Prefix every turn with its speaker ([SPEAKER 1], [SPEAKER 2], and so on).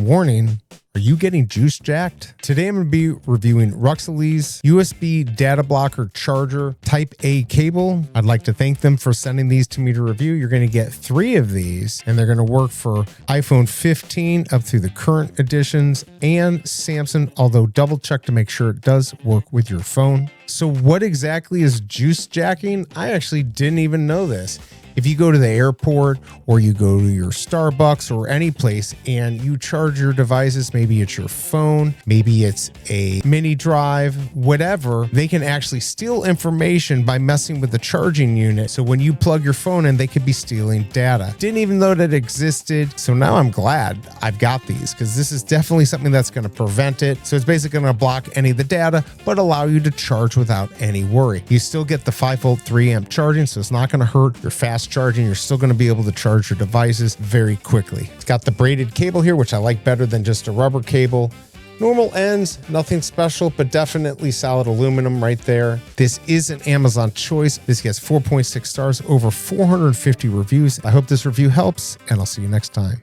[SPEAKER 1] Warning, are you getting juice jacked? Today I'm going to be reviewing RUXELY's USB data blocker charger Type A cable. I'd like to thank them for sending these to me to review. You're going to get 3 of these, and they're going to work for iPhone 15 up through the current editions and Samsung, although double check to make sure it does work with your phone. So what exactly is juice jacking? I actually didn't even know this. If you go to the airport or you go to your Starbucks or any place and you charge your devices, maybe it's your phone, maybe it's a mini drive, whatever, they can actually steal information by messing with the charging unit. So when you plug your phone in, they could be stealing data. Didn't even know that existed. So now I'm glad I've got these because this is definitely something that's going to prevent it. So it's basically going to block any of the data, but allow you to charge without any worry. You still get the 5-volt 3-amp charging, so it's not going to hurt your fast charging. You're still going to be able to charge your devices very quickly. It's got the braided cable here, which I like better than just a rubber cable. Normal ends, nothing special, but definitely solid aluminum right there. This is an Amazon choice. This gets 4.6 stars, over 450 reviews. I hope this review helps, and I'll see you next time.